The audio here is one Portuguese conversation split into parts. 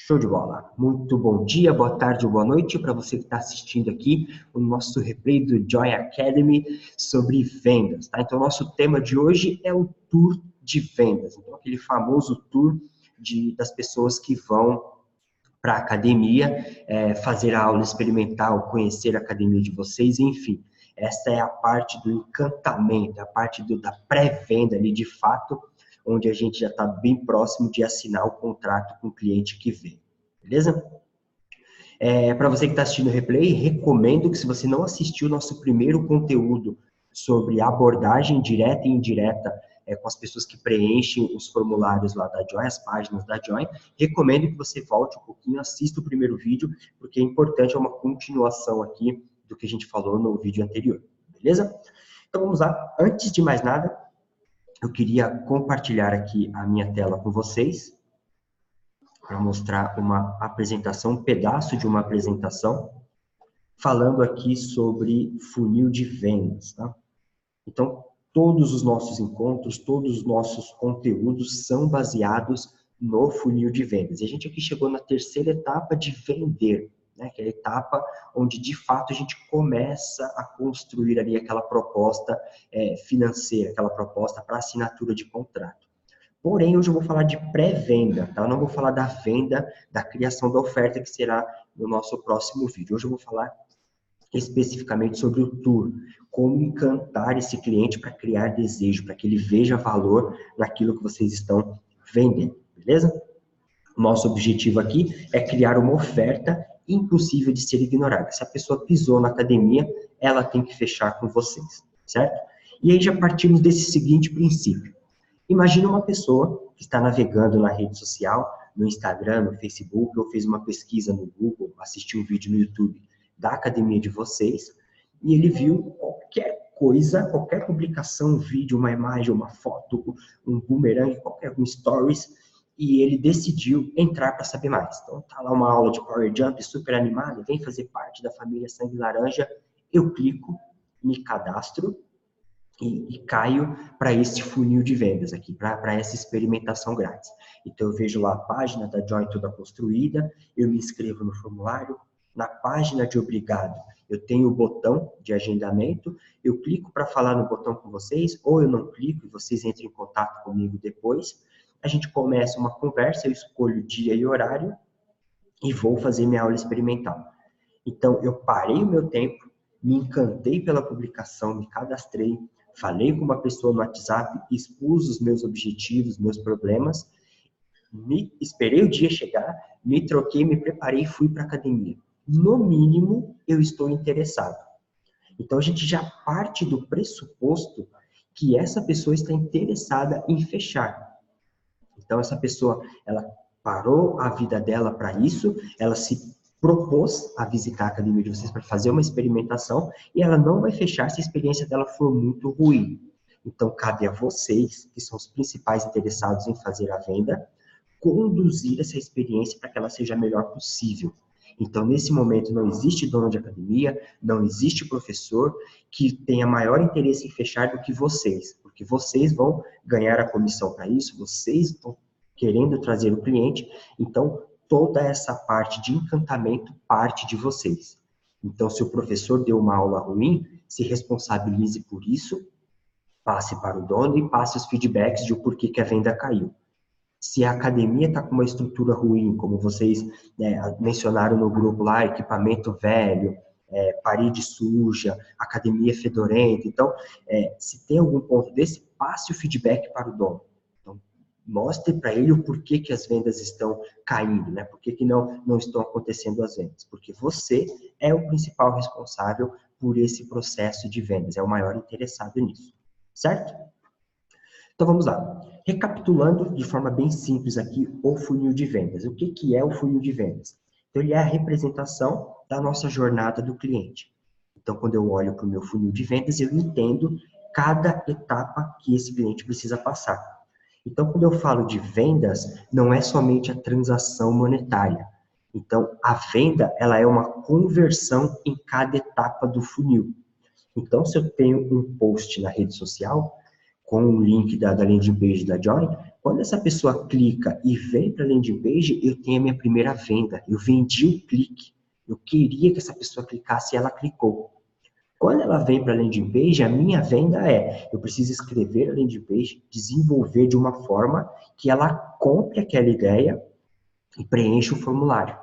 Show de bola. Muito bom dia, boa tarde ou boa noite para você que está assistindo aqui o nosso replay do Joy Academy sobre vendas, tá? Então, nosso tema de hoje é o tour de vendas. Então, aquele famoso tour das pessoas que vão para a academia, fazer a aula experimental, conhecer a academia de vocês, enfim. Essa é a parte do encantamento, a parte da pré-venda ali, de fato, onde a gente já está bem próximo de assinar o contrato com o cliente que vem, beleza? Para você que está assistindo o replay, recomendo que, se você não assistiu o nosso primeiro conteúdo sobre abordagem direta e indireta com as pessoas que preenchem os formulários lá da Joy, as páginas da Joy, recomendo que você volte um pouquinho, assista o primeiro vídeo, porque é importante, é uma continuação aqui do que a gente falou no vídeo anterior, beleza? Então vamos lá, antes de mais nada, eu queria compartilhar aqui a minha tela com vocês, para mostrar uma apresentação, um pedaço de uma apresentação, falando aqui sobre funil de vendas, tá? Então, todos os nossos encontros, todos os nossos conteúdos são baseados no funil de vendas. E a gente aqui chegou na terceira etapa de vender, né? Que é a etapa onde, de fato, a gente começa a construir ali aquela proposta financeira, aquela proposta para assinatura de contrato. Porém, hoje eu vou falar de pré-venda, tá? Eu não vou falar da venda, da criação da oferta, que será no nosso próximo vídeo. Hoje eu vou falar especificamente sobre o tour, como encantar esse cliente para criar desejo, para que ele veja valor naquilo que vocês estão vendendo, beleza? Nosso objetivo aqui é criar uma oferta impossível de ser ignorada. Se a pessoa pisou na academia, ela tem que fechar com vocês, certo? E aí já partimos desse seguinte princípio. Imagina uma pessoa que está navegando na rede social, no Instagram, no Facebook, ou fez uma pesquisa no Google, assistiu um vídeo no YouTube da academia de vocês, e ele viu qualquer coisa, qualquer publicação, um vídeo, uma imagem, uma foto, um boomerang, um stories, e ele decidiu entrar para saber mais. Então, tá lá uma aula de Power Jump super animada, vem fazer parte da família Sangue Laranja, eu clico, me cadastro, e caio para esse funil de vendas aqui, para essa experimentação grátis. Então, eu vejo lá a página da Joy toda construída, eu me inscrevo no formulário, na página de obrigado, eu tenho o botão de agendamento, eu clico para falar no botão com vocês, ou eu não clico e vocês entram em contato comigo depois, a gente começa uma conversa, eu escolho dia e horário e vou fazer minha aula experimental. Então, eu parei o meu tempo, me encantei pela publicação, me cadastrei, falei com uma pessoa no WhatsApp, expus os meus objetivos, meus problemas, esperei o dia chegar, me troquei, me preparei e fui para a academia. No mínimo, eu estou interessado. Então, a gente já parte do pressuposto que essa pessoa está interessada em fechar. Então, essa pessoa, ela parou a vida dela para isso, ela se propôs a visitar a academia de vocês para fazer uma experimentação e ela não vai fechar se a experiência dela for muito ruim. Então, cabe a vocês, que são os principais interessados em fazer a venda, conduzir essa experiência para que ela seja a melhor possível. Então, nesse momento, não existe dono de academia, não existe professor que tenha maior interesse em fechar do que vocês, porque vocês vão ganhar a comissão para isso, vocês estão querendo trazer o cliente, então, toda essa parte de encantamento parte de vocês. Então, se o professor deu uma aula ruim, se responsabilize por isso, passe para o dono e passe os feedbacks de o porquê que a venda caiu. Se a academia está com uma estrutura ruim, como vocês mencionaram no grupo lá, equipamento velho, parede suja, academia fedorenta, então, se tem algum ponto desse, passe o feedback para o dono. Então, mostre para ele o porquê que as vendas estão caindo, né? Por que não estão acontecendo as vendas? Porque você é o principal responsável por esse processo de vendas, é o maior interessado nisso, certo? Então, vamos lá. Recapitulando de forma bem simples aqui o funil de vendas. O que é o funil de vendas? Então, ele é a representação da nossa jornada do cliente. Então, quando eu olho para o meu funil de vendas, eu entendo cada etapa que esse cliente precisa passar. Então, quando eu falo de vendas, não é somente a transação monetária. Então, a venda, ela é uma conversão em cada etapa do funil. Então, se eu tenho um post na rede social, com o link da landing page da Joy, Quando essa pessoa clica e vem para a landing page, eu tenho a minha primeira venda. Eu vendi o clique. Eu queria que essa pessoa clicasse e ela clicou. Quando ela vem para a landing page, a minha venda eu preciso escrever a landing page, desenvolver de uma forma que ela compre aquela ideia e preencha o formulário.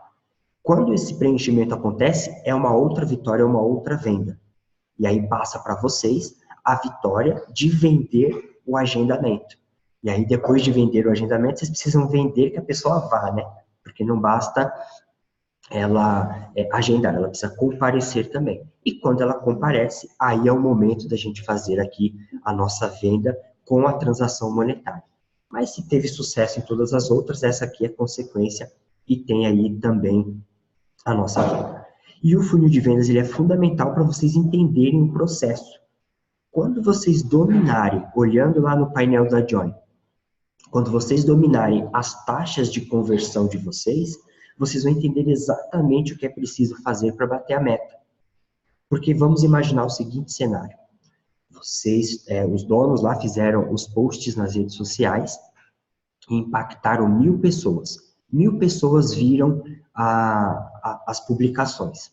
Quando esse preenchimento acontece, é uma outra vitória, é uma outra venda. E aí passa para vocês a vitória de vender o agendamento. E aí, depois de vender o agendamento, vocês precisam vender que a pessoa vá, né? Porque não basta ela agendar, ela precisa comparecer também. E quando ela comparece, aí é o momento da gente fazer aqui a nossa venda com a transação monetária. Mas se teve sucesso em todas as outras, essa aqui é consequência e tem aí também a nossa venda. E o funil de vendas ele é fundamental para vocês entenderem o processo. Quando vocês dominarem, olhando lá no painel da Join, quando vocês dominarem as taxas de conversão de vocês, vocês vão entender exatamente o que é preciso fazer para bater a meta. Porque vamos imaginar o seguinte cenário. Vocês, os donos lá fizeram os posts nas redes sociais e impactaram 1.000 pessoas. 1.000 pessoas viram as publicações.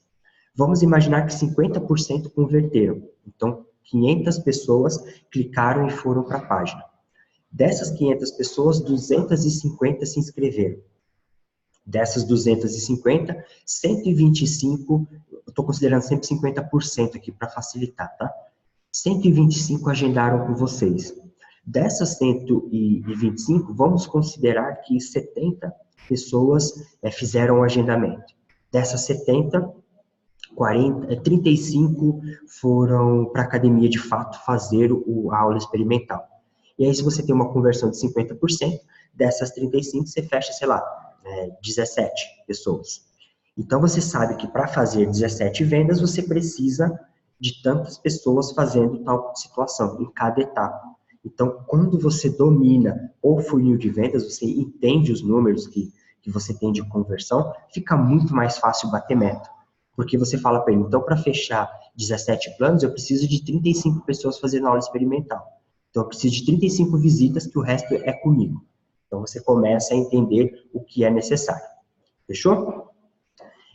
Vamos imaginar que 50% converteram. Então, 500 pessoas clicaram e foram para a página. Dessas 500 pessoas, 250 se inscreveram. Dessas 250, 125, eu estou considerando sempre 50% aqui para facilitar, tá? 125 agendaram com vocês. Dessas 125, vamos considerar que 70 pessoas fizeram o agendamento. Dessas 70, 35 foram para a academia de fato fazer a aula experimental. E aí, se você tem uma conversão de 50%, dessas 35 você fecha, sei lá, 17 pessoas. Então, você sabe que para fazer 17 vendas, você precisa de tantas pessoas fazendo tal situação, em cada etapa. Então, quando você domina o funil de vendas, você entende os números que você tem de conversão, fica muito mais fácil bater meta. Porque você fala para ele, então, para fechar 17 planos, eu preciso de 35 pessoas fazendo aula experimental. Então, eu preciso de 35 visitas, que o resto é comigo. Então, você começa a entender o que é necessário. Fechou?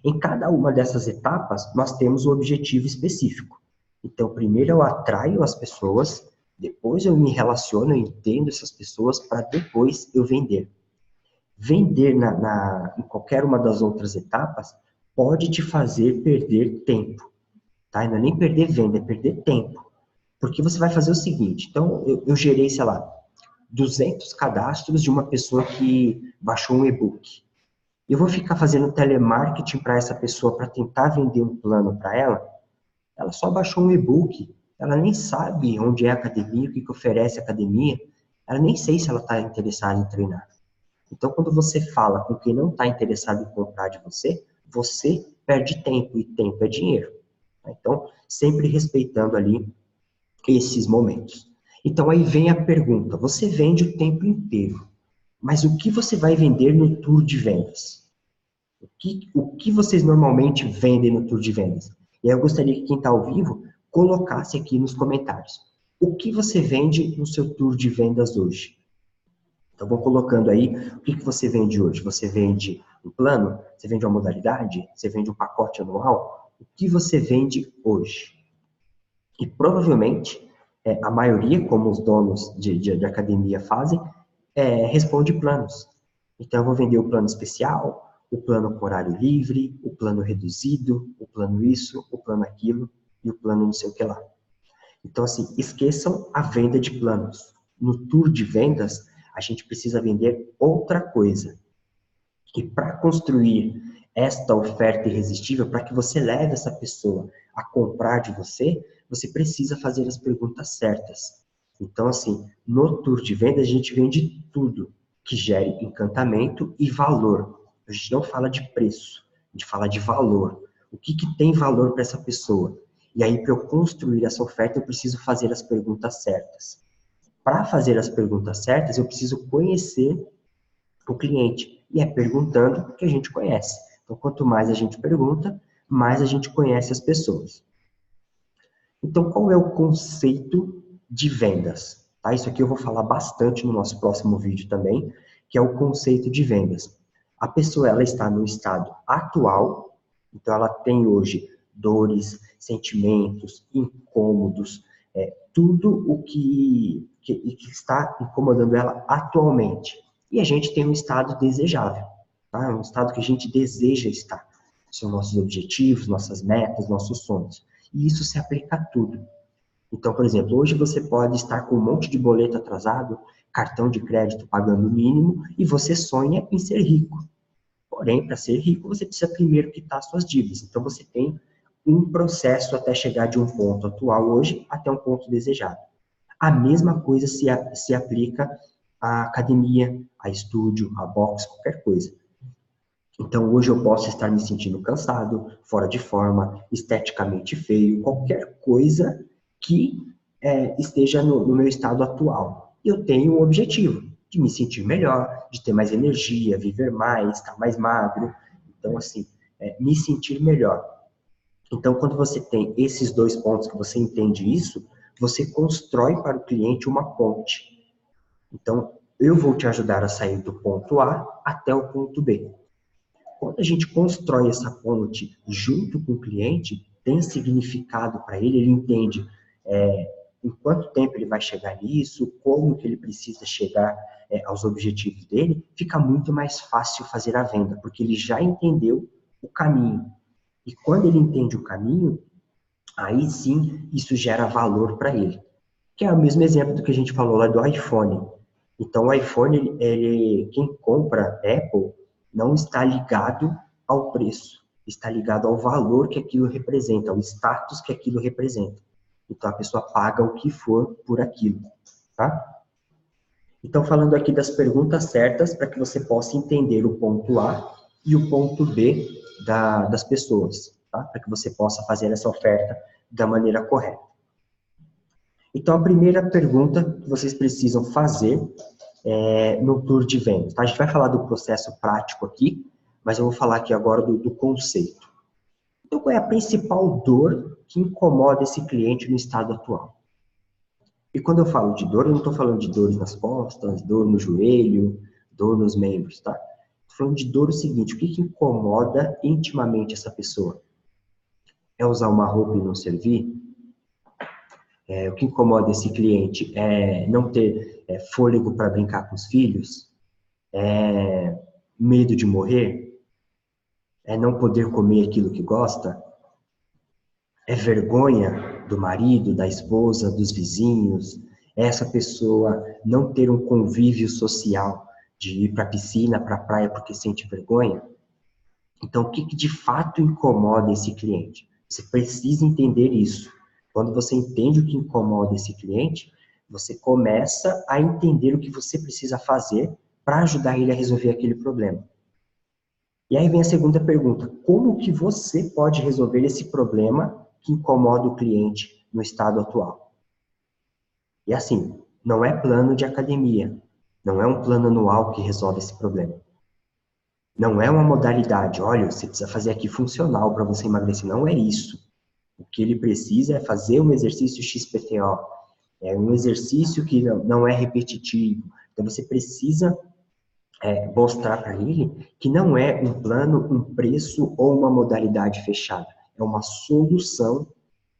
Em cada uma dessas etapas, nós temos um objetivo específico. Então, primeiro eu atraio as pessoas, depois eu me relaciono, eu entendo essas pessoas, para depois eu vender. Vender em qualquer uma das outras etapas pode te fazer perder tempo. Tá? E não é nem perder venda, é perder tempo. Porque você vai fazer o seguinte, então eu gerei, sei lá, 200 cadastros de uma pessoa que baixou um e-book. Eu vou ficar fazendo telemarketing para essa pessoa para tentar vender um plano para ela? Ela só baixou um e-book, ela nem sabe onde é a academia, o que oferece a academia, ela nem sei se ela está interessada em treinar. Então, quando você fala com quem não está interessado em comprar de você, você perde tempo, e tempo é dinheiro. Então, sempre respeitando ali esses momentos. Então, aí vem a pergunta, você vende o tempo inteiro, mas o que você vai vender no tour de vendas? O que vocês normalmente vendem no tour de vendas? E aí eu gostaria que quem está ao vivo colocasse aqui nos comentários. O que você vende no seu tour de vendas hoje? Então, vou colocando aí o que você vende hoje. Você vende um plano? Você vende uma modalidade? Você vende um pacote anual? O que você vende hoje? E provavelmente, a maioria, como os donos de academia fazem, responde planos. Então, eu vou vender o plano especial, o plano com horário livre, o plano reduzido, o plano isso, o plano aquilo e o plano não sei o que lá. Então, assim, esqueçam a venda de planos. No tour de vendas, a gente precisa vender outra coisa. E para construir esta oferta irresistível, para que você leve essa pessoa a comprar de você, você precisa fazer as perguntas certas. Então, assim, no tour de vendas, a gente vende tudo que gere encantamento e valor. A gente não fala de preço, a gente fala de valor. O que tem valor para essa pessoa? E aí, para eu construir essa oferta, eu preciso fazer as perguntas certas. Para fazer as perguntas certas, eu preciso conhecer o cliente. E é perguntando que a gente conhece. Então, quanto mais a gente pergunta, mais a gente conhece as pessoas. Então, qual é o conceito de vendas? tá? Isso aqui eu vou falar bastante no nosso próximo vídeo também, que é o conceito de vendas. A pessoa, ela está no estado atual, então ela tem hoje dores, sentimentos, incômodos, tudo o que está incomodando ela atualmente. E a gente tem um estado desejável, tá? Um estado que a gente deseja estar. São nossos objetivos, nossas metas, nossos sonhos. E isso se aplica a tudo. Então, por exemplo, hoje você pode estar com um monte de boleto atrasado, cartão de crédito pagando o mínimo, e você sonha em ser rico. Porém, para ser rico, você precisa primeiro quitar suas dívidas. Então, você tem um processo até chegar de um ponto atual hoje até um ponto desejado. A mesma coisa se aplica à academia, a estúdio, a boxe, qualquer coisa. Então, hoje eu posso estar me sentindo cansado, fora de forma, esteticamente feio, qualquer coisa que esteja no meu estado atual. Eu tenho um objetivo de me sentir melhor, de ter mais energia, viver mais, estar mais magro. Então, assim, me sentir melhor. Então, quando você tem esses dois pontos que você entende isso, você constrói para o cliente uma ponte. Então, eu vou te ajudar a sair do ponto A até o ponto B. Quando a gente constrói essa ponte junto com o cliente, tem significado para ele, ele entende em quanto tempo ele vai chegar nisso, como que ele precisa chegar aos objetivos dele, fica muito mais fácil fazer a venda, porque ele já entendeu o caminho. E quando ele entende o caminho, aí sim isso gera valor para ele. Que é o mesmo exemplo do que a gente falou lá do iPhone. Então, o iPhone, quem compra Apple, não está ligado ao preço, está ligado ao valor que aquilo representa, ao status que aquilo representa. Então, a pessoa paga o que for por aquilo, tá? Então, falando aqui das perguntas certas para que você possa entender o ponto A e o ponto B das pessoas, tá? Para que você possa fazer essa oferta da maneira correta. Então, a primeira pergunta que vocês precisam fazer no tour de vendas, tá? A gente vai falar do processo prático aqui, mas eu vou falar aqui agora do conceito. Então, qual é a principal dor que incomoda esse cliente no estado atual? E quando eu falo de dor, eu não estou falando de dores nas costas, dor no joelho, dor nos membros, tá? Estou falando de dor o seguinte, o que incomoda intimamente essa pessoa? É usar uma roupa e não servir? O que incomoda esse cliente é não ter fôlego para brincar com os filhos? É medo de morrer? É não poder comer aquilo que gosta? É vergonha do marido, da esposa, dos vizinhos? É essa pessoa não ter um convívio social de ir para a piscina, para a praia porque sente vergonha? Então, o que de fato incomoda esse cliente? Você precisa entender isso. Quando você entende o que incomoda esse cliente, você começa a entender o que você precisa fazer para ajudar ele a resolver aquele problema. E aí vem a segunda pergunta: como que você pode resolver esse problema que incomoda o cliente no estado atual? E assim, não é plano de academia, não é um plano anual que resolve esse problema. Não é uma modalidade, olha, você precisa fazer aqui funcional para você emagrecer. Não é isso. O que ele precisa é fazer um exercício XPTO. É um exercício que não é repetitivo. Então, você precisa mostrar para ele que não é um plano, um preço ou uma modalidade fechada. É uma solução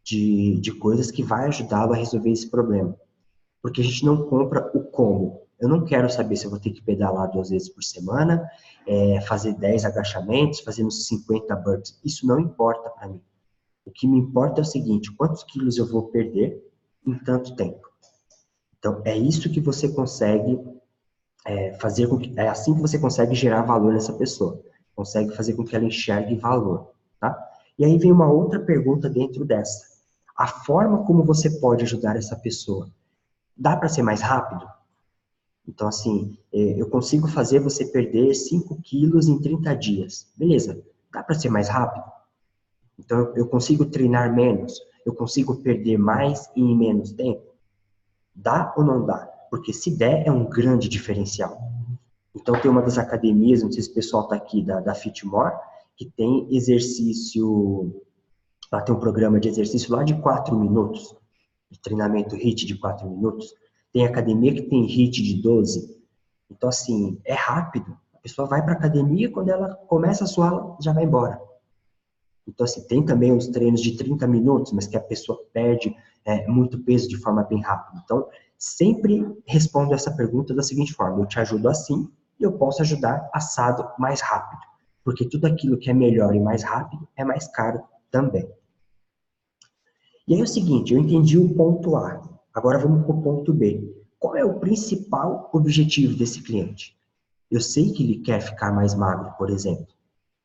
de coisas que vai ajudá-lo a resolver esse problema. Porque a gente não compra o como. Eu não quero saber se eu vou ter que pedalar 2 vezes por semana, fazer 10 agachamentos, fazer uns 50 burpees. Isso não importa para mim. O que me importa é o seguinte: quantos quilos eu vou perder em tanto tempo. Então, é isso que você consegue fazer com que... É assim que você consegue gerar valor nessa pessoa. Consegue fazer com que ela enxergue valor, tá? E aí vem uma outra pergunta dentro dessa. A forma como você pode ajudar essa pessoa, dá para ser mais rápido? Então, assim, eu consigo fazer você perder 5 quilos em 30 dias. Beleza, dá para ser mais rápido? Então, eu consigo treinar menos? Eu consigo perder mais em menos tempo? Dá ou não dá? Porque se der, é um grande diferencial. Então, tem uma das academias, não sei se o pessoal está aqui, da Fitmore, que tem exercício, ela tem um programa de exercício lá de 4 minutos, de treinamento HIIT de 4 minutos. Tem academia que tem HIIT de 12. Então, assim, é rápido. A pessoa vai para a academia, quando ela começa a sua aula, já vai embora. Então, assim, tem também os treinos de 30 minutos, mas que a pessoa perde muito peso de forma bem rápida. Então, sempre respondo essa pergunta da seguinte forma: eu te ajudo assim e eu posso ajudar assado mais rápido. Porque tudo aquilo que é melhor e mais rápido é mais caro também. E aí é o seguinte, eu entendi o ponto A. Agora vamos para o ponto B. Qual é o principal objetivo desse cliente? Eu sei que ele quer ficar mais magro, por exemplo.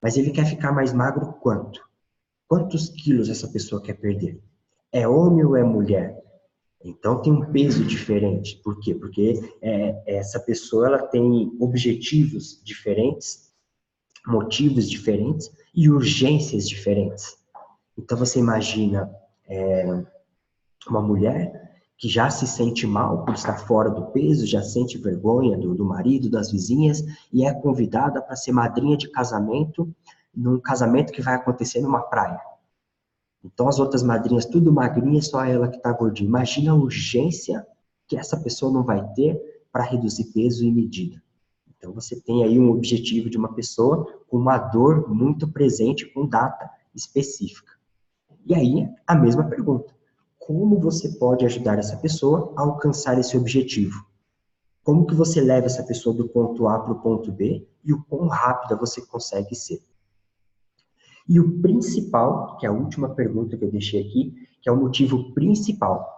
Mas ele quer ficar mais magro quanto? Quantos quilos essa pessoa quer perder? É homem ou é mulher? Então tem um peso diferente. Por quê? Porque essa pessoa ela tem objetivos diferentes, motivos diferentes e urgências diferentes. Então você imagina uma mulher que já se sente mal por estar fora do peso, já sente vergonha do marido, das vizinhas, e é convidada para ser madrinha de casamento, num casamento que vai acontecer numa praia. Então as outras madrinhas tudo magrinha, só ela que está gordinha. Imagina a urgência que essa pessoa não vai ter para reduzir peso e medida. Então você tem aí um objetivo de uma pessoa com uma dor muito presente, com data específica. E aí, a mesma pergunta. Como você pode ajudar essa pessoa a alcançar esse objetivo? Como que você leva essa pessoa do ponto A para o ponto B e o quão rápida você consegue ser? E o principal, que é a última pergunta que eu deixei aqui, que é o motivo principal.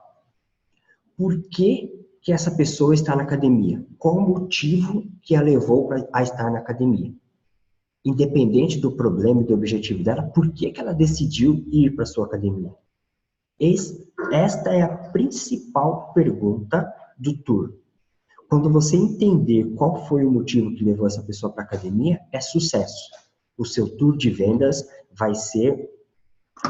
Por que que essa pessoa está na academia? Qual o motivo que a levou a estar na academia? Independente do problema e do objetivo dela, por que que ela decidiu ir para a sua academia? Esta é a principal pergunta do tour. Quando você entender qual foi o motivo que levou essa pessoa para a academia, é sucesso. O seu tour de vendas vai ser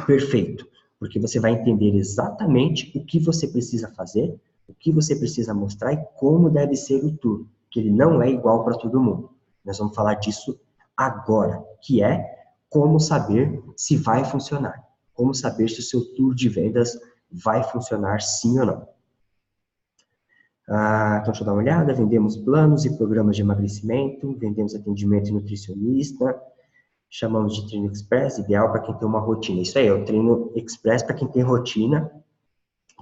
perfeito, porque você vai entender exatamente o que você precisa fazer, o que você precisa mostrar e como deve ser o tour, que ele não é igual para todo mundo. Nós vamos falar disso agora, que é como saber se vai funcionar. Como saber se o seu tour de vendas vai funcionar sim ou não. Então, deixa eu dar uma olhada. Vendemos planos e programas de emagrecimento, vendemos atendimento nutricionista, chamamos de treino express, ideal para quem tem uma rotina. Isso aí, é o treino express para quem tem rotina.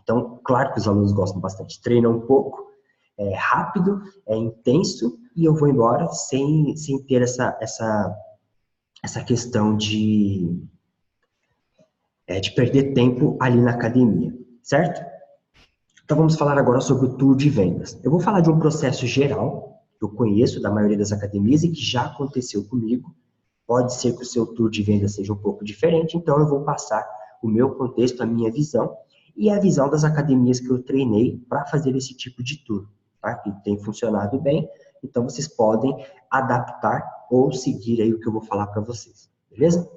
Então, claro que os alunos gostam bastante. Treina um pouco, é rápido, é intenso, e eu vou embora sem ter essa questão de perder tempo ali na academia, certo? Então vamos falar agora sobre o tour de vendas. Eu vou falar de um processo geral, que eu conheço da maioria das academias e que já aconteceu comigo. Pode ser que o seu tour de vendas seja um pouco diferente, então eu vou passar o meu contexto, a minha visão e a visão das academias que eu treinei para fazer esse tipo de tour, tá? Que tem funcionado bem, então vocês podem adaptar ou seguir aí o que eu vou falar para vocês, beleza?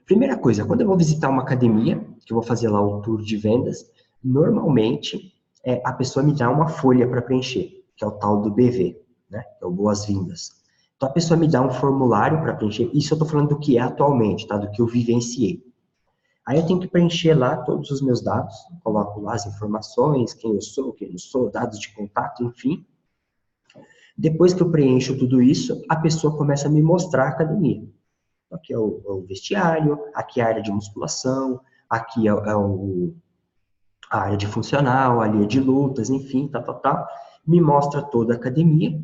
Primeira coisa, quando eu vou visitar uma academia, que eu vou fazer lá o tour de vendas, normalmente a pessoa me dá uma folha para preencher, que é o tal do BV, né? Que é o Boas-Vindas. Então a pessoa me dá um formulário para preencher, isso eu estou falando do que é atualmente, tá? Do que eu vivenciei. Aí eu tenho que preencher lá todos os meus dados, coloco lá as informações, quem eu sou, dados de contato, enfim. Depois que eu preencho tudo isso, a pessoa começa a me mostrar a academia. Aqui é o vestiário, aqui é a área de musculação, aqui é a área de funcional, a área de lutas, enfim, tal. Me mostra toda a academia.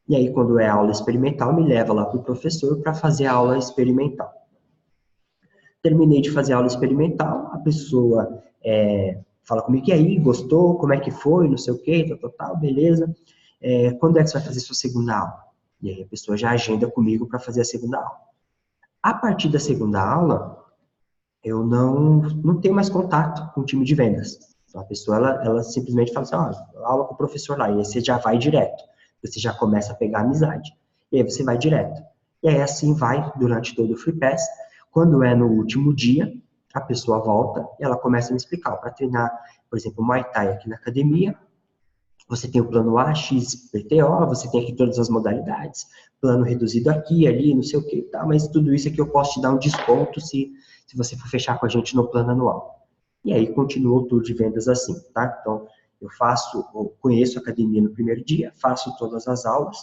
E aí, quando é aula experimental, me leva lá para o professor para fazer a aula experimental. Terminei de fazer a aula experimental, a pessoa fala comigo, e aí, gostou? Como é que foi? Não sei o quê, tal, beleza. Quando é que você vai fazer sua segunda aula? E aí a pessoa já agenda comigo para fazer a segunda aula. A partir da segunda aula, eu não tenho mais contato com o time de vendas. Então, a pessoa, ela simplesmente fala assim, aula com o professor lá, e aí você já vai direto. Você já começa a pegar amizade, e aí você vai direto. E aí assim vai durante todo o Free Pass. Quando é no último dia, a pessoa volta e ela começa a me explicar. Para treinar, por exemplo, Muay Thai aqui na academia, você tem o plano A, X, PTO, você tem aqui todas as modalidades, plano reduzido aqui, ali, não sei o que, tá, mas tudo isso aqui eu posso te dar um desconto se você for fechar com a gente no plano anual. E aí continua o tour de vendas assim, tá? Então, eu conheço a academia no primeiro dia, faço todas as aulas,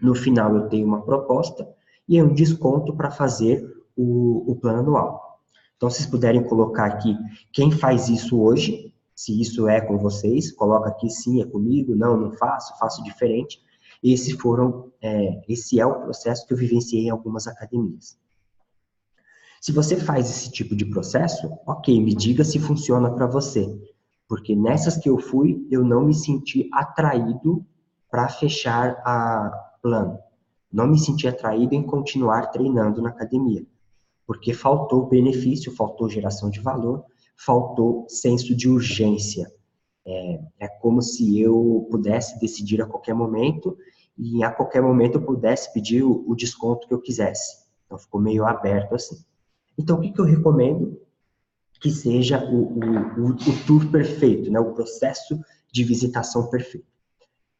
no final eu tenho uma proposta e um desconto para fazer o plano anual. Então, se vocês puderem colocar aqui quem faz isso hoje, se isso é com vocês, coloca aqui sim, é comigo, não faço, faço diferente. Esse é o processo que eu vivenciei em algumas academias. Se você faz esse tipo de processo, ok, me diga se funciona para você. Porque nessas que eu fui, eu não me senti atraído para fechar a plano. Não me senti atraído em continuar treinando na academia. Porque faltou benefício, faltou geração de valor, faltou senso de urgência. É como se eu pudesse decidir a qualquer momento e a qualquer momento eu pudesse pedir o desconto que eu quisesse. Então ficou meio aberto assim. Então o que eu recomendo? Que seja o tour perfeito, né? O processo de visitação perfeito.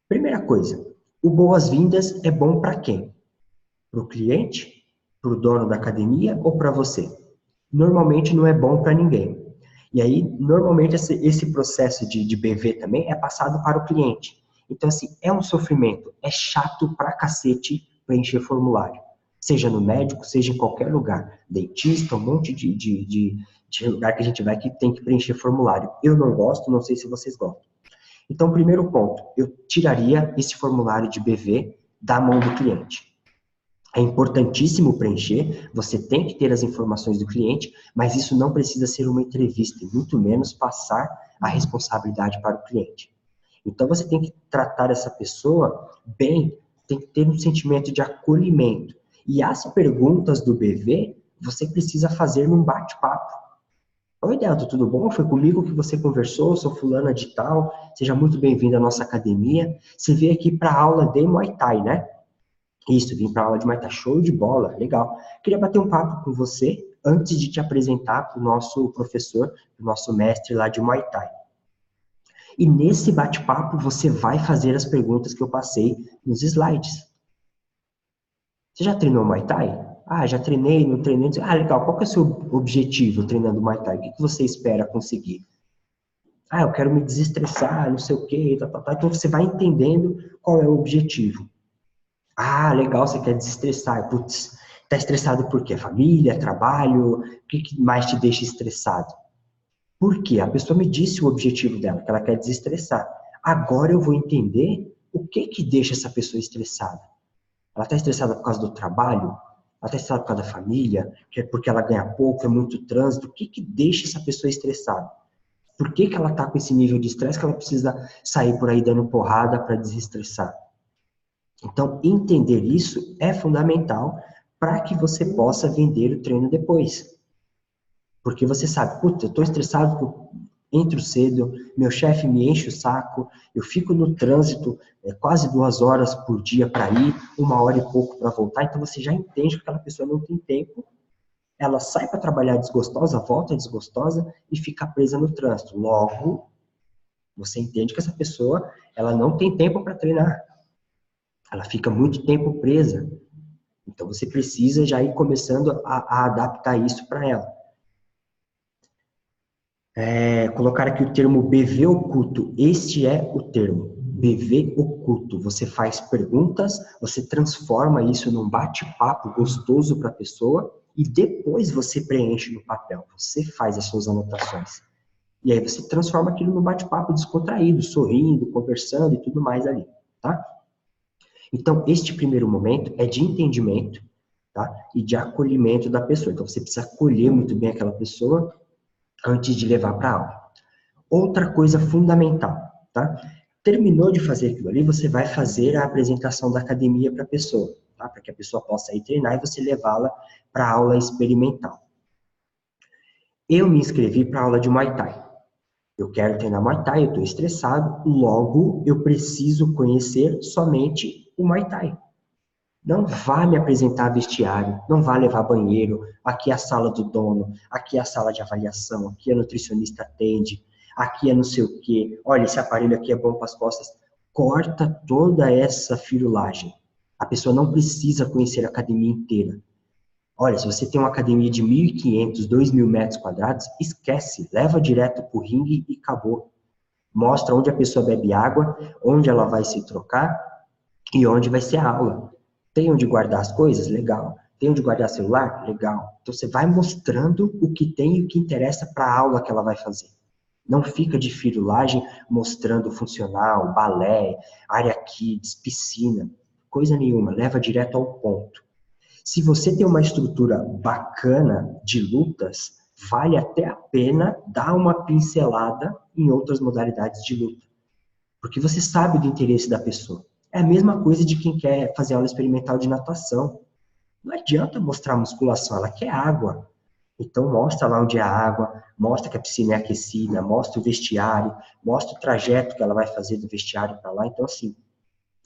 Primeira coisa, o boas-vindas é bom para quem? Para o cliente, para o dono da academia ou para você? Normalmente não é bom para ninguém. E aí, normalmente, esse processo de BV também é passado para o cliente. Então, assim, é um sofrimento, é chato pra cacete preencher formulário. Seja no médico, seja em qualquer lugar. Dentista, um monte de lugar que a gente vai que tem que preencher formulário. Eu não gosto, não sei se vocês gostam. Então, primeiro ponto, eu tiraria esse formulário de BV da mão do cliente. É importantíssimo preencher, você tem que ter as informações do cliente, mas isso não precisa ser uma entrevista, e muito menos passar a responsabilidade para o cliente. Então, você tem que tratar essa pessoa bem, tem que ter um sentimento de acolhimento. E as perguntas do BV, você precisa fazer num bate-papo. Oi, Delto, tudo bom? Foi comigo que você conversou, sou fulana de tal, seja muito bem-vindo à nossa academia. Você veio aqui para a aula de Muay Thai, né? Isso, vim para a aula de Muay Thai, show de bola, legal. Queria bater um papo com você antes de te apresentar para o nosso professor, o nosso mestre lá de Muay Thai. E nesse bate-papo você vai fazer as perguntas que eu passei nos slides. Você já treinou Muay Thai? Ah, já treinei, não treinei. Ah, legal. Qual que é o seu objetivo treinando Muay Thai? O que você espera conseguir? Ah, eu quero me desestressar, não sei o quê, tá, tá, tá. Então você vai entendendo qual é o objetivo. Ah, legal, você quer desestressar. Putz, tá estressado por quê? Família, trabalho? O que mais te deixa estressado? Por quê? A pessoa me disse o objetivo dela, que ela quer desestressar. Agora eu vou entender o que deixa essa pessoa estressada. Ela está estressada por causa do trabalho? Ela está estressada por causa da família? Que é porque ela ganha pouco, é muito trânsito? O que deixa essa pessoa estressada? Por que ela está com esse nível de estresse que ela precisa sair por aí dando porrada para desestressar? Então, entender isso é fundamental para que você possa vender o treino depois. Porque você sabe, puta, eu estou estressado, entro cedo, meu chefe me enche o saco, eu fico no trânsito quase 2 horas por dia para ir, 1 hora e pouco para voltar, então você já entende que aquela pessoa não tem tempo, ela sai para trabalhar desgostosa, volta desgostosa e fica presa no trânsito. Logo, você entende que essa pessoa ela não tem tempo para treinar, ela fica muito tempo presa. Então você precisa já ir começando a adaptar isso para ela. Colocar aqui o termo BV oculto. Este é o termo, BV oculto. Você faz perguntas, você transforma isso num bate-papo gostoso para a pessoa e depois você preenche no papel. Você faz as suas anotações. E aí você transforma aquilo num bate-papo descontraído, sorrindo, conversando e tudo mais ali, tá? Então, este primeiro momento é de entendimento, tá? E de acolhimento da pessoa. Então, você precisa acolher muito bem aquela pessoa antes de levar para a aula. Outra coisa fundamental, tá? Terminou de fazer aquilo ali, você vai fazer a apresentação da academia para a pessoa, tá? Para que a pessoa possa ir treinar e você levá-la para a aula experimental. Eu me inscrevi para a aula de Muay Thai. Eu quero treinar Muay Thai, eu estou estressado, logo eu preciso conhecer somente o Muay Thai. Não vá me apresentar vestiário, não vá levar banheiro, aqui é a sala do dono, aqui é a sala de avaliação, aqui a nutricionista atende, aqui é não sei o quê, olha, esse aparelho aqui é bom para as costas. Corta toda essa firulagem. A pessoa não precisa conhecer a academia inteira. Olha, se você tem uma academia de 1.500, 2.000 metros quadrados, esquece, leva direto para o ringue e acabou. Mostra onde a pessoa bebe água, onde ela vai se trocar e onde vai ser a aula. Tem onde guardar as coisas? Legal. Tem onde guardar celular? Legal. Então você vai mostrando o que tem e o que interessa para a aula que ela vai fazer. Não fica de firulagem mostrando funcional, balé, área kids, piscina, coisa nenhuma, leva direto ao ponto. Se você tem uma estrutura bacana de lutas, vale até a pena dar uma pincelada em outras modalidades de luta, porque você sabe do interesse da pessoa. É a mesma coisa de quem quer fazer aula experimental de natação. Não adianta mostrar musculação, ela quer água. Então mostra lá onde é a água, mostra que a piscina é aquecida, mostra o vestiário, mostra o trajeto que ela vai fazer do vestiário para lá. Então, assim,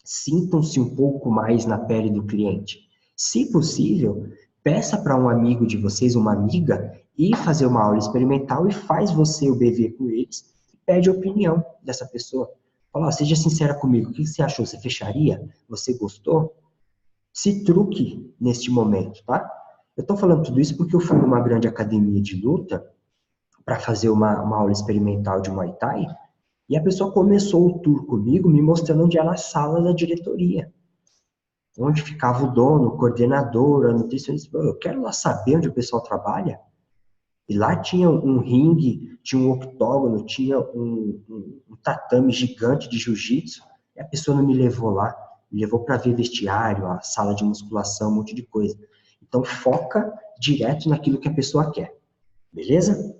sintam-se um pouco mais na pele do cliente. Se possível, peça para um amigo de vocês, uma amiga, ir fazer uma aula experimental e faz você o BV com eles e pede a opinião dessa pessoa. Fala, ó, seja sincera comigo, o que você achou? Você fecharia? Você gostou? Se truque neste momento, tá? Eu estou falando tudo isso porque eu fui numa grande academia de luta para fazer uma aula experimental de Muay Thai e a pessoa começou o tour comigo me mostrando onde era a sala da diretoria, onde ficava o dono, o coordenador, a nutricionista. Eu quero lá saber onde o pessoal trabalha. E lá tinha um ringue, tinha um octógono, tinha um tatame gigante de jiu-jitsu. E a pessoa não me levou lá, me levou para ver vestiário, a sala de musculação, um monte de coisa. Então, foca direto naquilo que a pessoa quer. Beleza?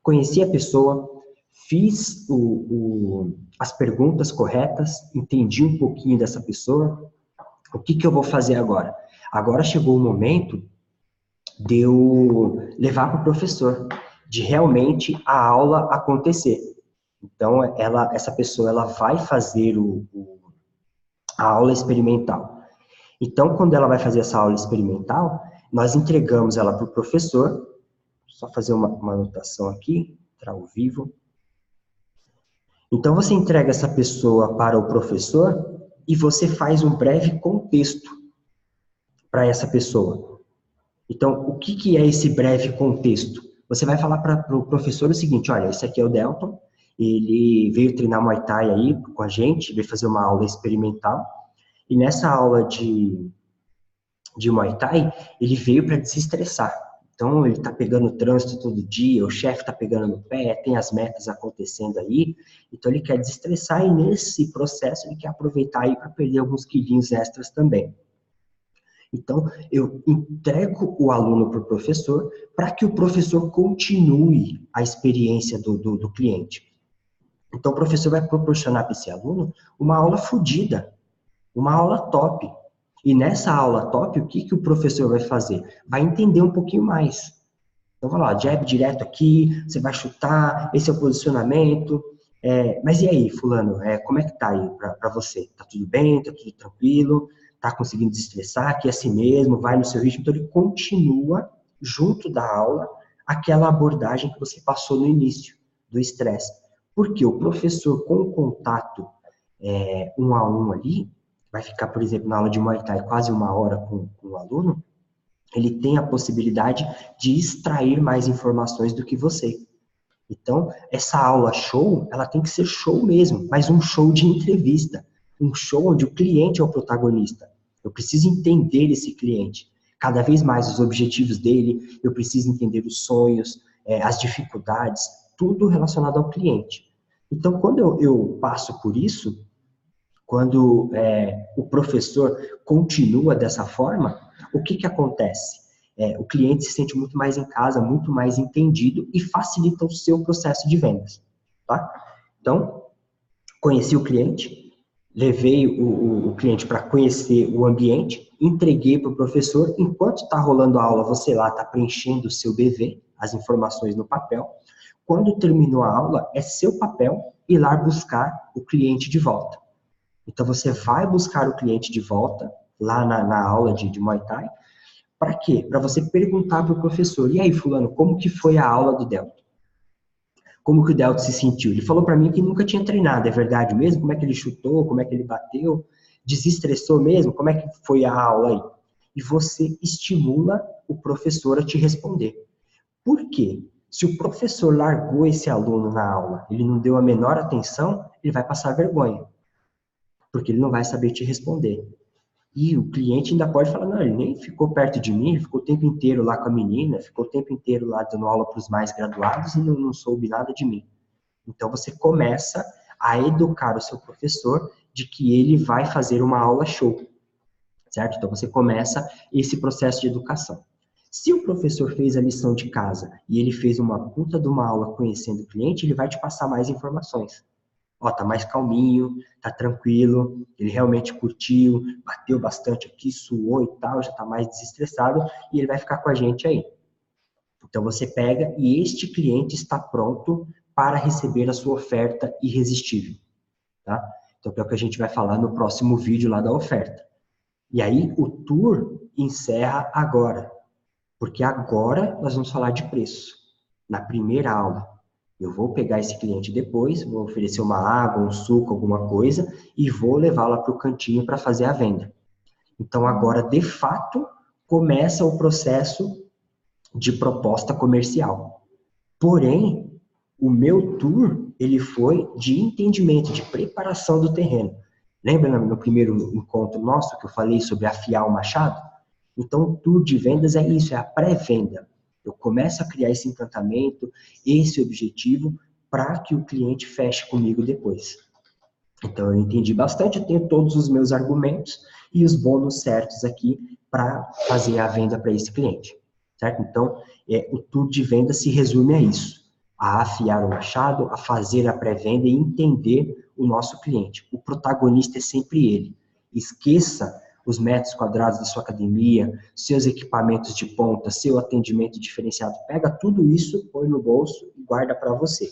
Conheci a pessoa, fiz as perguntas corretas, entendi um pouquinho dessa pessoa. O que eu vou fazer agora? Agora chegou o momento de eu levar para o professor, de realmente a aula acontecer. Então, essa pessoa ela vai fazer a aula experimental. Então, quando ela vai fazer essa aula experimental, nós entregamos ela para o professor. Só fazer uma anotação aqui, para ao vivo. Então, você entrega essa pessoa para o professor e você faz um breve contexto para essa pessoa. Então, o que é esse breve contexto? Você vai falar para o professor o seguinte, olha, esse aqui é o Delton, ele veio treinar Muay Thai aí com a gente, veio fazer uma aula experimental, e nessa aula de Muay Thai, ele veio para desestressar. Então, ele está pegando o trânsito todo dia, o chefe está pegando no pé, tem as metas acontecendo aí, então ele quer desestressar e nesse processo ele quer aproveitar aí para perder alguns quilinhos extras também. Então, eu entrego o aluno para o professor para que o professor continue a experiência do cliente. Então, o professor vai proporcionar para esse aluno uma aula fodida, uma aula top. E nessa aula top, o que o professor vai fazer? Vai entender um pouquinho mais. Então, vai lá, jab direto aqui, você vai chutar, esse é o posicionamento. Mas e aí, fulano, como é que tá aí para você? Tá tudo bem? Tá tudo tranquilo? Tá conseguindo desestressar? Aqui é assim mesmo? Vai no seu ritmo? Então, ele continua, junto da aula, aquela abordagem que você passou no início, do estresse. Porque o professor, com o contato um a um ali, vai ficar, por exemplo, na aula de Muay Thai quase uma hora com o aluno, ele tem a possibilidade de extrair mais informações do que você. Então, essa aula show, ela tem que ser show mesmo, mas um show de entrevista, um show onde o cliente é o protagonista. Eu preciso entender esse cliente, cada vez mais os objetivos dele, eu preciso entender os sonhos, as dificuldades, tudo relacionado ao cliente. Então, quando eu passo por isso, quando o professor continua dessa forma, o que acontece? O cliente se sente muito mais em casa, muito mais entendido e facilita o seu processo de vendas. Tá? Então, conheci o cliente, levei o cliente para conhecer o ambiente, entreguei para o professor, enquanto está rolando a aula, você lá está preenchendo o seu BV, as informações no papel. Quando terminou a aula, é seu papel ir lá buscar o cliente de volta. Então, você vai buscar o cliente de volta, lá na aula de Muay Thai. Para quê? Para você perguntar para o professor, e aí, fulano, como que foi a aula do Delton? Como que o Delton se sentiu? Ele falou para mim que nunca tinha treinado, é verdade mesmo? Como é que ele chutou? Como é que ele bateu? Desestressou mesmo? Como é que foi a aula aí? E você estimula o professor a te responder. Por quê? Se o professor largou esse aluno na aula, ele não deu a menor atenção, ele vai passar vergonha, porque ele não vai saber te responder. E o cliente ainda pode falar, não, ele nem ficou perto de mim, ele ficou o tempo inteiro lá com a menina, ficou o tempo inteiro lá dando aula para os mais graduados e não soube nada de mim. Então, você começa a educar o seu professor de que ele vai fazer uma aula show, certo? Então, você começa esse processo de educação. Se o professor fez a lição de casa e ele fez uma puta de uma aula conhecendo o cliente, ele vai te passar mais informações. Ó, tá mais calminho, tá tranquilo, ele realmente curtiu, bateu bastante aqui, suou e tal, já tá mais desestressado e ele vai ficar com a gente aí. Então você pega e este cliente está pronto para receber a sua oferta irresistível, tá? Então é o que a gente vai falar no próximo vídeo lá da oferta. E aí o tour encerra agora, porque agora nós vamos falar de preço, na primeira aula. Eu vou pegar esse cliente depois, vou oferecer uma água, um suco, alguma coisa, e vou levá-la para o cantinho para fazer a venda. Então, agora, de fato, começa o processo de proposta comercial. Porém, o meu tour, ele foi de entendimento, de preparação do terreno. Lembra no primeiro encontro nosso que eu falei sobre afiar o machado? Então, o tour de vendas é isso, é a pré-venda. Eu começo a criar esse encantamento, esse objetivo, para que o cliente feche comigo depois. Então, eu entendi bastante, eu tenho todos os meus argumentos e os bônus certos aqui para fazer a venda para esse cliente, certo? Então, o tour de venda se resume a isso, a afiar o machado, a fazer a pré-venda e entender o nosso cliente. O protagonista é sempre ele. Esqueça os metros quadrados da sua academia, seus equipamentos de ponta, seu atendimento diferenciado. Pega tudo isso, põe no bolso e guarda para você.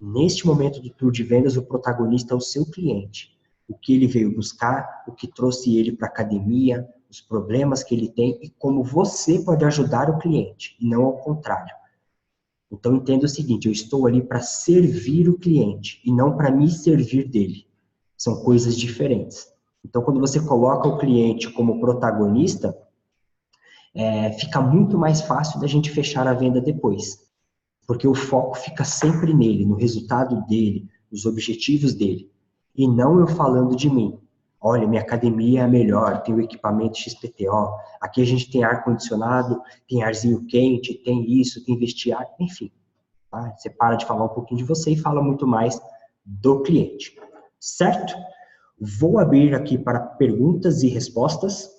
Neste momento do tour de vendas, o protagonista é o seu cliente. O que ele veio buscar, o que trouxe ele para a academia, os problemas que ele tem e como você pode ajudar o cliente, e não ao contrário. Então, entenda o seguinte, eu estou ali para servir o cliente e não para me servir dele. São coisas diferentes. Então, quando você coloca o cliente como protagonista, fica muito mais fácil da gente fechar a venda depois. Porque o foco fica sempre nele, no resultado dele, nos objetivos dele. E não eu falando de mim. Olha, minha academia é a melhor, tem o equipamento XPTO, aqui a gente tem ar-condicionado, tem arzinho quente, tem isso, tem vestiário, enfim. Tá? Você para de falar um pouquinho de você e fala muito mais do cliente. Certo? Vou abrir aqui para perguntas e respostas.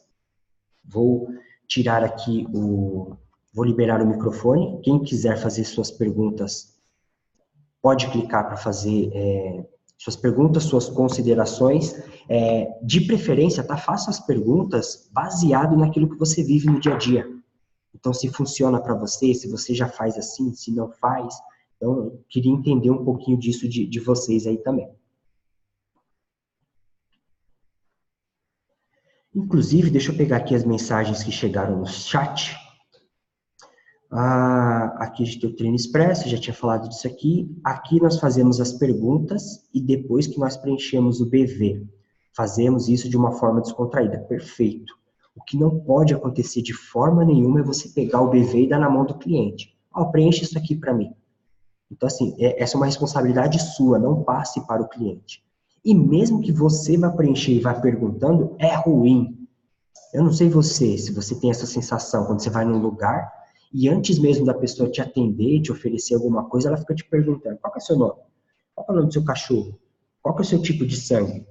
Vou tirar aqui Vou liberar o microfone. Quem quiser fazer suas perguntas, pode clicar para fazer suas perguntas, suas considerações. De preferência, tá? Faça as perguntas baseado naquilo que você vive no dia a dia. Então, se funciona para você, se você já faz assim, se não faz. Então, eu queria entender um pouquinho disso de vocês aí também. Inclusive, deixa eu pegar aqui as mensagens que chegaram no chat. Aqui a gente tem o treino expresso, já tinha falado disso aqui. Aqui nós fazemos as perguntas e depois que nós preenchemos o BV, fazemos isso de uma forma descontraída. Perfeito. O que não pode acontecer de forma nenhuma é você pegar o BV e dar na mão do cliente. Preenche isso aqui para mim. Então, assim, essa é uma responsabilidade sua, não passe para o cliente. E mesmo que você vá preencher e vá perguntando, é ruim. Eu não sei se você tem essa sensação quando você vai num lugar e antes mesmo da pessoa te atender, te oferecer alguma coisa, ela fica te perguntando, qual que é o seu nome? Qual que é o nome do seu cachorro? Qual que é o seu tipo de sangue?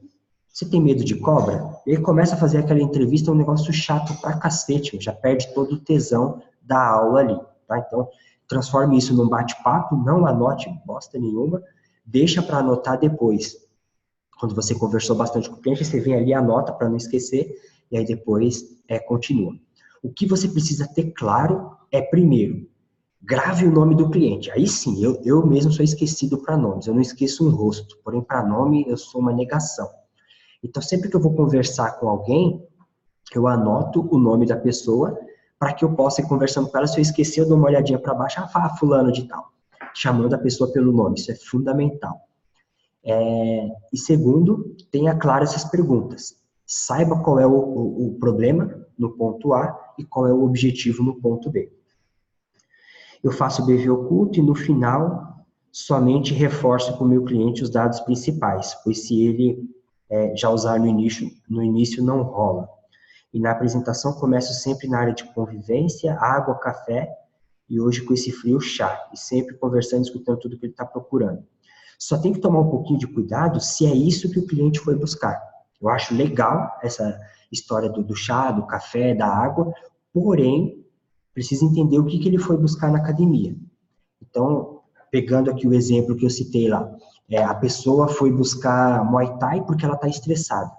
Você tem medo de cobra? Ele começa a fazer aquela entrevista, um negócio chato pra cacete, já perde todo o tesão da aula ali, tá? Então, transforme isso num bate-papo, não anote bosta nenhuma, deixa para anotar depois. Quando você conversou bastante com o cliente, você vem ali, anota para não esquecer, e aí depois continua. O que você precisa ter claro é, primeiro, grave o nome do cliente. Aí sim, eu mesmo sou esquecido para nomes, eu não esqueço um rosto, porém para nome eu sou uma negação. Então, sempre que eu vou conversar com alguém, eu anoto o nome da pessoa para que eu possa ir conversando com ela. Se eu esquecer, eu dou uma olhadinha para baixo, fulano de tal, chamando a pessoa pelo nome, isso é fundamental. E segundo, tenha claro essas perguntas. Saiba qual é o problema no ponto A e qual é o objetivo no ponto B. Eu faço o BV oculto e no final somente reforço para o meu cliente os dados principais, pois se ele já usar no início não rola. E na apresentação começo sempre na área de convivência, água, café, e hoje com esse frio, chá. E sempre conversando, escutando tudo que ele está procurando. Só tem que tomar um pouquinho de cuidado se é isso que o cliente foi buscar. Eu acho legal essa história do chá, do café, da água, porém, precisa entender o que ele foi buscar na academia. Então, pegando aqui o exemplo que eu citei lá, a pessoa foi buscar Muay Thai porque ela está estressada.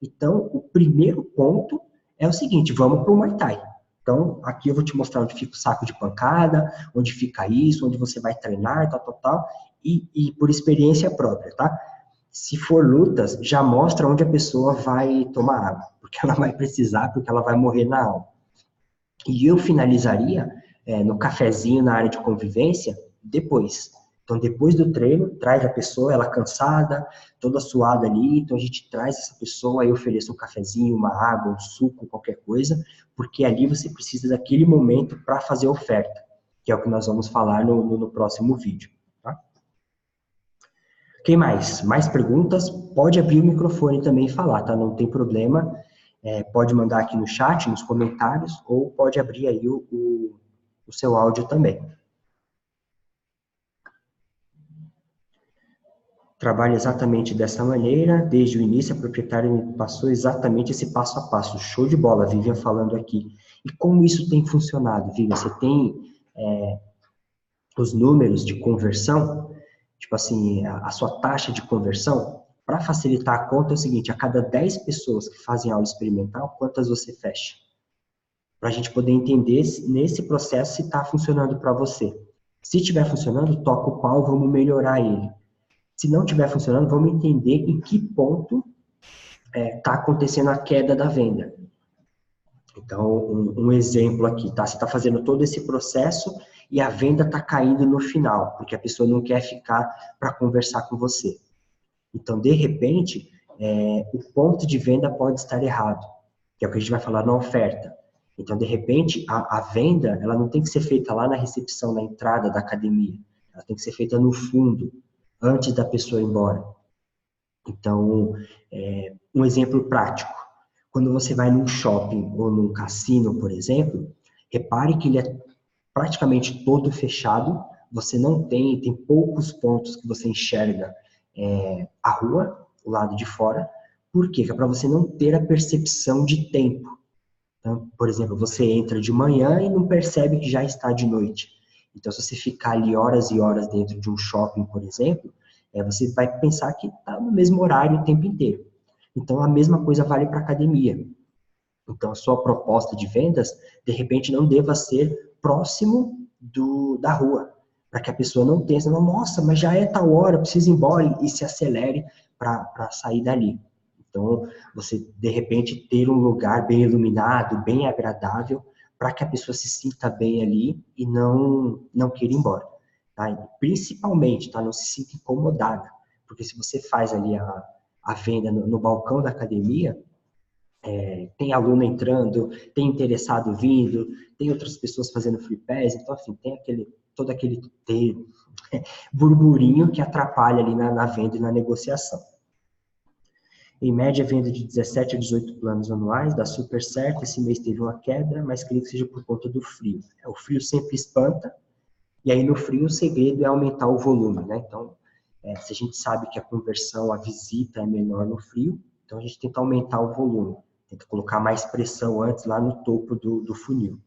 Então, o primeiro ponto é o seguinte, vamos para o Muay Thai. Então, aqui eu vou te mostrar onde fica o saco de pancada, onde fica isso, onde você vai treinar, tal, e por experiência própria, tá? Se for lutas, já mostra onde a pessoa vai tomar água, porque ela vai precisar, porque ela vai morrer na aula. E eu finalizaria no cafezinho na área de convivência depois. Então, depois do treino, traz a pessoa, ela cansada, toda suada ali, então a gente traz essa pessoa e oferece um cafezinho, uma água, um suco, qualquer coisa, porque ali você precisa daquele momento para fazer a oferta, que é o que nós vamos falar no próximo vídeo. Tá? Quem mais? Mais perguntas? Pode abrir o microfone também e falar, tá? Não tem problema. Pode mandar aqui no chat, nos comentários, ou pode abrir aí o seu áudio também. Trabalho exatamente dessa maneira, desde o início a proprietária me passou exatamente esse passo a passo. Show de bola, Vivian falando aqui. E como isso tem funcionado, Vivian? Você tem os números de conversão, tipo assim, a sua taxa de conversão? Para facilitar a conta é o seguinte, a cada 10 pessoas que fazem aula experimental, quantas você fecha? Para a gente poder entender nesse processo se está funcionando para você. Se estiver funcionando, toca o pau, vamos melhorar ele. Se não estiver funcionando, vamos entender em que ponto está acontecendo a queda da venda. Então, um exemplo aqui, tá? Você está fazendo todo esse processo e a venda está caindo no final, porque a pessoa não quer ficar para conversar com você. Então, de repente, o ponto de venda pode estar errado, que é o que a gente vai falar na oferta. Então, de repente, a venda, ela não tem que ser feita lá na recepção, na entrada da academia. Ela tem que ser feita no fundo, antes da pessoa ir embora. Então, um exemplo prático. Quando você vai num shopping ou num cassino, por exemplo, repare que ele é praticamente todo fechado, você não tem poucos pontos que você enxerga a rua, o lado de fora. Por quê? Que é para você não ter a percepção de tempo. Então, por exemplo, você entra de manhã e não percebe que já está de noite. Então, se você ficar ali horas e horas dentro de um shopping, por exemplo, você vai pensar que está no mesmo horário o tempo inteiro. Então, a mesma coisa vale para a academia. Então, a sua proposta de vendas, de repente, não deva ser próximo da rua, para que a pessoa não tenha, nossa, mas já é tal hora, eu preciso ir embora, e se acelere para sair dali. Então, você, de repente, ter um lugar bem iluminado, bem agradável, para que a pessoa se sinta bem ali e não queira ir embora. Tá? E principalmente, tá? Não se sinta incomodada, porque se você faz ali a venda no balcão da academia, tem aluno entrando, tem interessado vindo, tem outras pessoas fazendo free pass, então, assim, tem todo aquele burburinho que atrapalha ali na venda e na negociação. Em média, venda de 17 a 18 planos anuais, dá super certo, esse mês teve uma queda, mas creio que seja por conta do frio. O frio sempre espanta, e aí no frio o segredo é aumentar o volume, né? Então, se a gente sabe que a conversão, a visita é menor no frio, então a gente tenta aumentar o volume, tenta colocar mais pressão antes lá no topo do funil.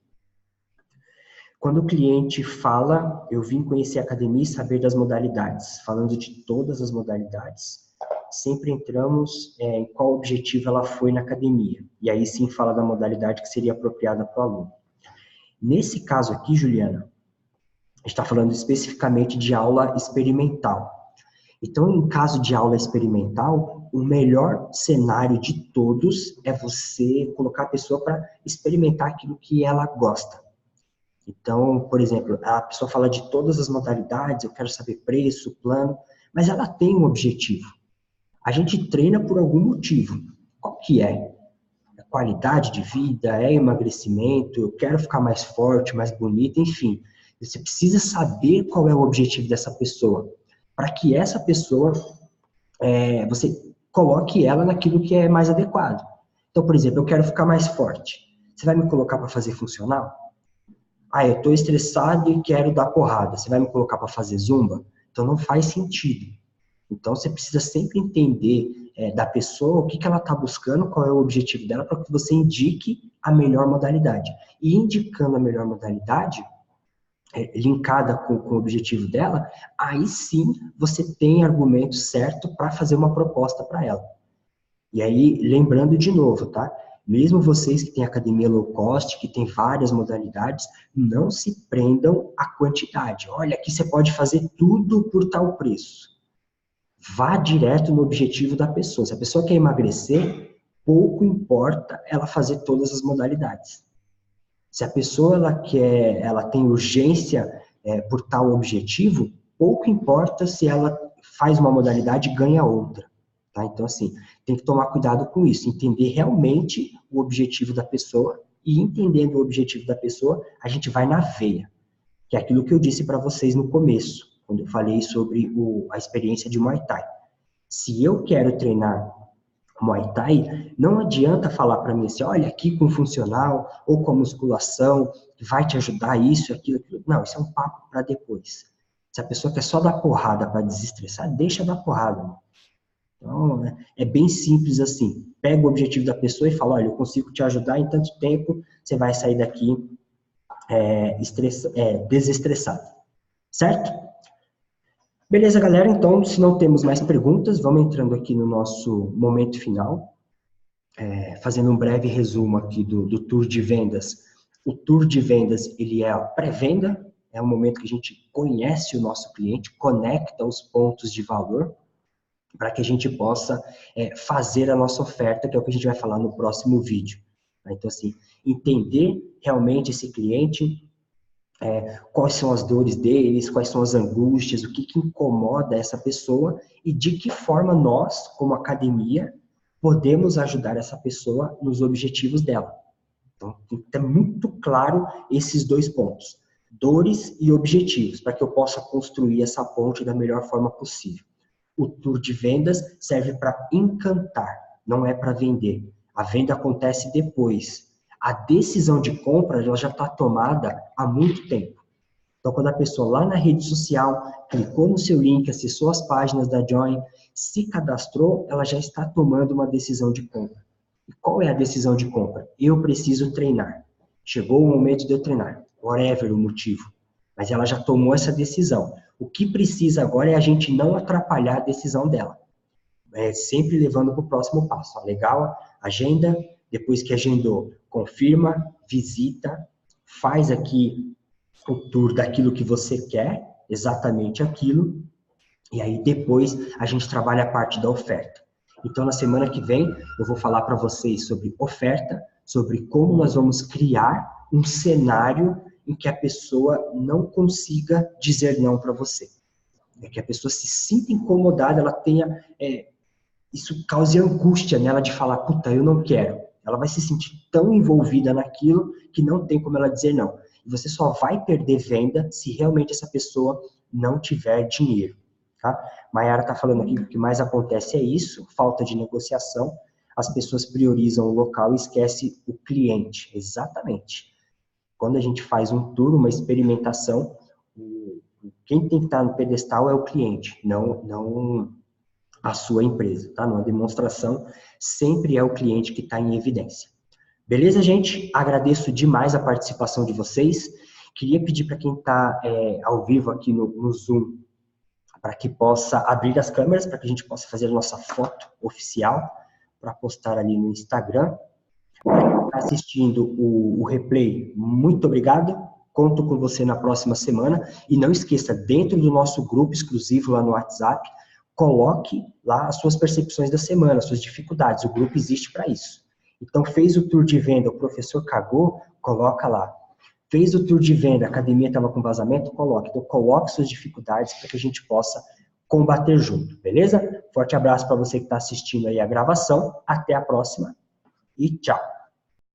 Quando o cliente fala, eu vim conhecer a academia e saber das modalidades, falando de todas as modalidades, sempre entramos em qual objetivo ela foi na academia, e aí sim fala da modalidade que seria apropriada para o aluno. Nesse caso aqui, Juliana, a gente está falando especificamente de aula experimental. Então, em caso de aula experimental, o melhor cenário de todos é você colocar a pessoa para experimentar aquilo que ela gosta. Então, por exemplo, a pessoa fala de todas as modalidades, eu quero saber preço, plano, mas ela tem um objetivo. A gente treina por algum motivo. Qual que é? É qualidade de vida, é emagrecimento, eu quero ficar mais forte, mais bonita, enfim. Você precisa saber qual é o objetivo dessa pessoa, para que essa pessoa, você coloque ela naquilo que é mais adequado. Então, por exemplo, eu quero ficar mais forte. Você vai me colocar para fazer funcional? Ah, eu estou estressado e quero dar porrada. Você vai me colocar para fazer zumba? Então, não faz sentido. Então, você precisa sempre entender da pessoa o que ela está buscando, qual é o objetivo dela, para que você indique a melhor modalidade. E indicando a melhor modalidade, linkada com o objetivo dela, aí sim você tem argumento certo para fazer uma proposta para ela. E aí, lembrando de novo, tá? Mesmo vocês que têm academia low cost, que tem várias modalidades, não se prendam à quantidade. Olha, aqui você pode fazer tudo por tal preço. Vá direto no objetivo da pessoa. Se a pessoa quer emagrecer, pouco importa ela fazer todas as modalidades. Se a pessoa ela tem urgência por tal objetivo, pouco importa se ela faz uma modalidade e ganha outra. Tá? Então, assim, tem que tomar cuidado com isso, entender realmente o objetivo da pessoa, e entendendo o objetivo da pessoa, a gente vai na veia, que é aquilo que eu disse para vocês no começo, quando eu falei sobre a experiência de Muay Thai. Se eu quero treinar Muay Thai, não adianta falar para mim assim, olha, aqui com funcional ou com musculação, vai te ajudar isso, aquilo, aquilo. Não, isso é um papo para depois. Se a pessoa quer só dar porrada para desestressar, deixa dar porrada, mano. Então, é bem simples assim. Pega o objetivo da pessoa e fala, olha, eu consigo te ajudar em tanto tempo, você vai sair daqui desestressado. Certo? Beleza, galera? Então, se não temos mais perguntas, vamos entrando aqui no nosso momento final. Fazendo um breve resumo aqui do tour de vendas. O tour de vendas, ele é a pré-venda, é o momento que a gente conhece o nosso cliente, conecta os pontos de valor, para que a gente possa fazer a nossa oferta, que é o que a gente vai falar no próximo vídeo. Então, assim, entender realmente esse cliente, quais são as dores deles, quais são as angústias, o que incomoda essa pessoa e de que forma nós, como academia, podemos ajudar essa pessoa nos objetivos dela. Então, tem que ter muito claro esses dois pontos, dores e objetivos, para que eu possa construir essa ponte da melhor forma possível. O tour de vendas serve para encantar, não é para vender. A venda acontece depois. A decisão de compra ela já está tomada há muito tempo. Então, quando a pessoa lá na rede social clicou no seu link, acessou as páginas da Join, se cadastrou, ela já está tomando uma decisão de compra. E qual é a decisão de compra? Eu preciso treinar. Chegou o momento de eu treinar, whatever o motivo. Mas ela já tomou essa decisão. O que precisa agora é a gente não atrapalhar a decisão dela. Sempre levando para o próximo passo. Legal, agenda, depois que agendou, confirma, visita, faz aqui o tour daquilo que você quer, exatamente aquilo, e aí depois a gente trabalha a parte da oferta. Então, na semana que vem, eu vou falar para vocês sobre oferta, sobre como nós vamos criar um cenário em que a pessoa não consiga dizer não para você. Que a pessoa se sinta incomodada, ela tenha... isso cause angústia nela de falar, puta, eu não quero. Ela vai se sentir tão envolvida naquilo que não tem como ela dizer não. E você só vai perder venda se realmente essa pessoa não tiver dinheiro. Tá? Maiara está falando aqui que o que mais acontece é isso, falta de negociação. As pessoas priorizam o local e esquecem o cliente. Exatamente. Quando a gente faz um tour, uma experimentação, quem tem que estar no pedestal é o cliente, não a sua empresa, tá? Numa demonstração, sempre é o cliente que está em evidência. Beleza, gente? Agradeço demais a participação de vocês. Queria pedir para quem está ao vivo aqui no Zoom, para que possa abrir as câmeras, para que a gente possa fazer a nossa foto oficial, para postar ali no Instagram. Para quem está assistindo o replay, muito obrigado. Conto com você na próxima semana. E não esqueça, dentro do nosso grupo exclusivo lá no WhatsApp, coloque lá as suas percepções da semana, as suas dificuldades. O grupo existe para isso. Então, fez o tour de venda, o professor cagou, coloca lá. Fez o tour de venda, a academia estava com vazamento, coloque. Então, coloque suas dificuldades para que a gente possa combater junto, beleza? Forte abraço para você que está assistindo aí a gravação. Até a próxima e tchau!